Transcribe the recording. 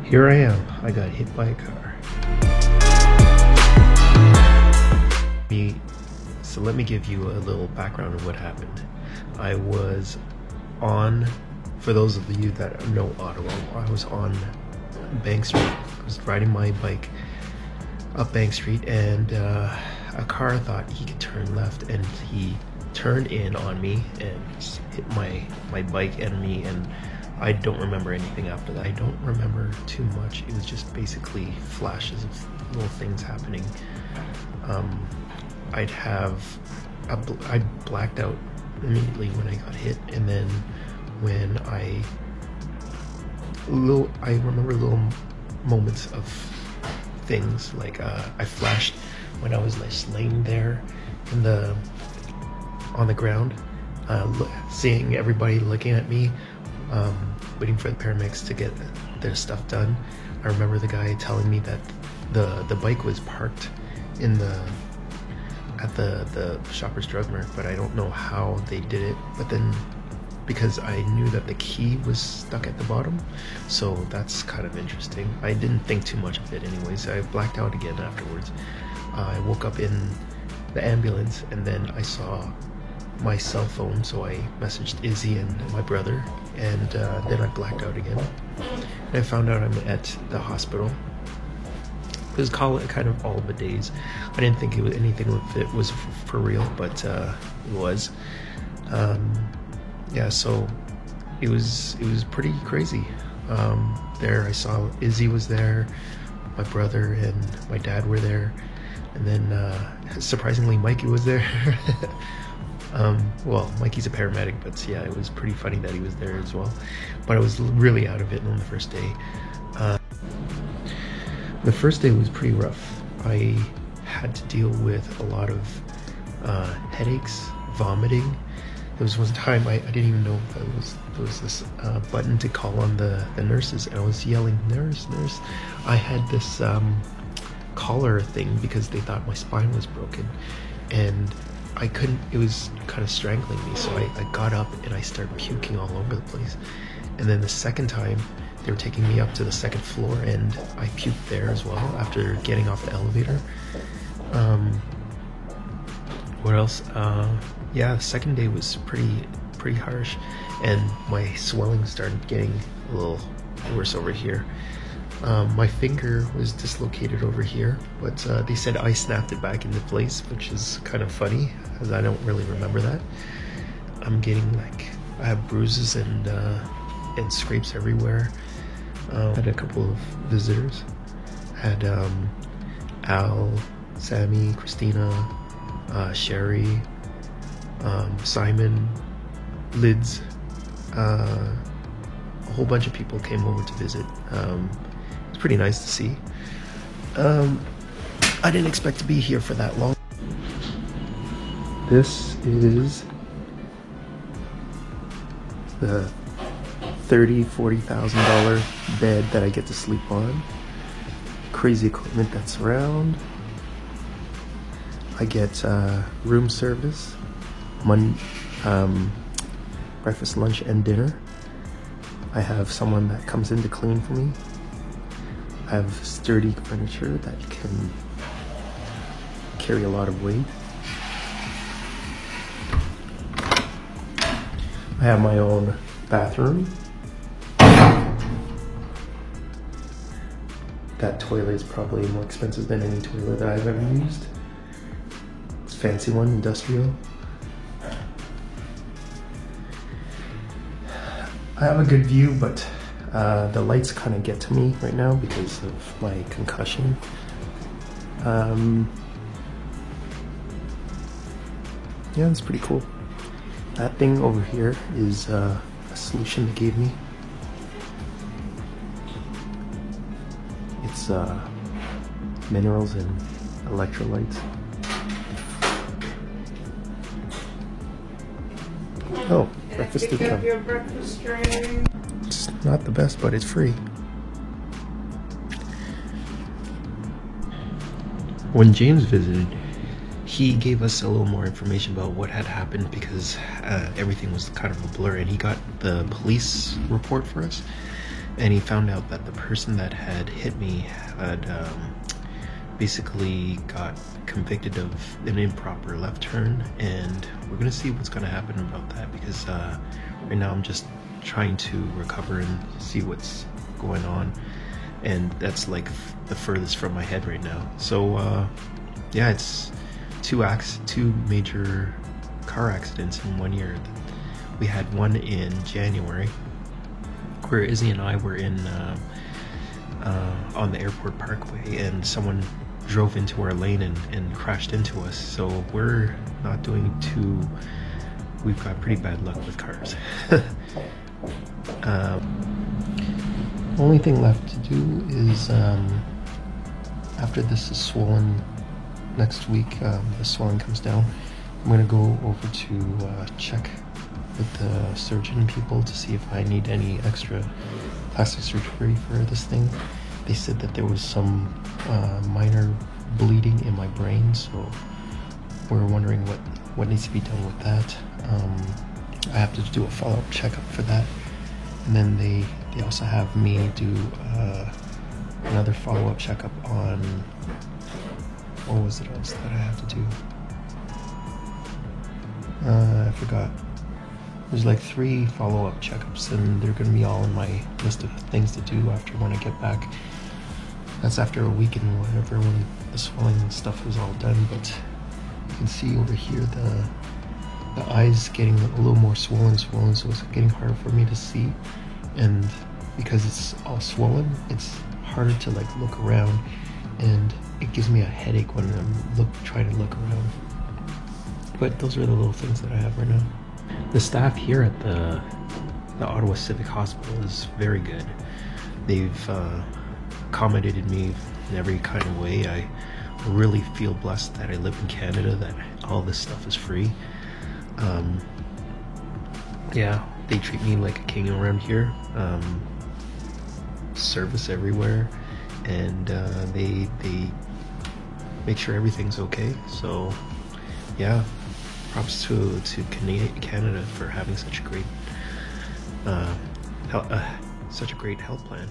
Here I am. I got hit by a car. So let me give you a little background of what happened. I was on, for those of you that know Ottawa, I was on Bank Street. I was riding my bike up Bank Street, and a car thought he could turn left, and he turned in on me and hit my bike and me, and I don't remember anything after that. I don't remember too much. It was just basically flashes of little things happening. I blacked out immediately when I got hit, and then when I remember little moments of things, like I flashed when I was just laying there on the ground, seeing everybody looking at me, waiting for the paramedics to get their stuff done. I remember the guy telling me that the bike was parked at the Shoppers Drug Mart, but I don't know how they did it. But then, because I knew that the key was stuck at the bottom, so that's kind of interesting. I didn't think too much of it anyways. I blacked out again afterwards. I woke up in the ambulance, and then I saw my cell phone, so I messaged Izzy and my brother, and then I blacked out again. And I found out I'm at the hospital. It was kind of all of a daze. I didn't think anything of it was for real, but it was. Yeah, so it was pretty crazy. There I saw Izzy was there, my brother and my dad were there, and then surprisingly Mikey was there. Well, Mikey's a paramedic, but yeah, it was pretty funny that he was there as well. But I was really out of it on the first day. The first day was pretty rough. I had to deal with a lot of headaches, vomiting. There was one time I didn't even know if there was this button to call on the nurses, and I was yelling, "Nurse, nurse!" I had this collar thing because they thought my spine was broken, and I couldn't. It was kind of strangling me, so I got up and I started puking all over the place. And then the second time, they were taking me up to the second floor, and I puked there as well after getting off the elevator. What else? Yeah, the second day was pretty harsh, and my swelling started getting a little worse over here. My finger was dislocated over here, but they said I snapped it back into place, which is kind of funny, as I don't really remember that. I'm getting I have bruises and scrapes everywhere. Had a couple of visitors. Had Al, Sammy, Christina, Sherry, Simon, Lids. A whole bunch of people came over to visit. It's pretty nice to see. I didn't expect to be here for that long. This is the $30,000-$40,000 bed that I get to sleep on. Crazy equipment that's around. I get room service, breakfast, lunch, and dinner. I have someone that comes in to clean for me. I have sturdy furniture that can carry a lot of weight. I have my own bathroom. That toilet is probably more expensive than any toilet that I've ever used. It's a fancy one, industrial. I have a good view, but the lights kind of get to me right now because of my concussion. Yeah, it's pretty cool. That thing over here is a solution they gave me. It's minerals and electrolytes. Oh, breakfast did come. Your breakfast tray. It's not the best, but it's free. When James visited, he gave us a little more information about what had happened because everything was kind of a blur, and he got the police report for us. and he found out that the person that had hit me had basically got convicted of an improper left turn, and we're gonna see what's gonna happen about that, because right now I'm just trying to recover and see what's going on, and that's like the furthest from my head right now. So yeah, it's two major car accidents in 1 year. We had one in January where Izzy and I were in on the airport parkway, and someone drove into our lane and crashed into us. So we're not doing we've got pretty bad luck with cars. Only thing left to do is after this is swollen next week, the swelling comes down, I'm gonna go over to check with the surgeon people to see if I need any extra plastic surgery for this thing. They said that there was some minor bleeding in my brain, so we're wondering what needs to be done with that. I have to do a follow-up checkup for that, and then they also have me do another follow-up checkup on, what was it else that I have to do? I forgot. There's like 3 follow-up checkups, and they're going to be all in my list of things to do after when I get back. That's after a week and whatever, when the swelling and stuff is all done. But you can see over here the eye's getting a little more swollen, so it's getting harder for me to see. And because it's all swollen, it's harder to like look around, and it gives me a headache when I'm trying to look around. But those are the little things that I have right now. The staff here at the Ottawa Civic Hospital is very good. They've accommodated me in every kind of way. I really feel blessed that I live in Canada, that all this stuff is free. Yeah, they treat me like a king around here. Service everywhere, and they make sure everything's okay. So yeah, props to Canada for having such a great health plan.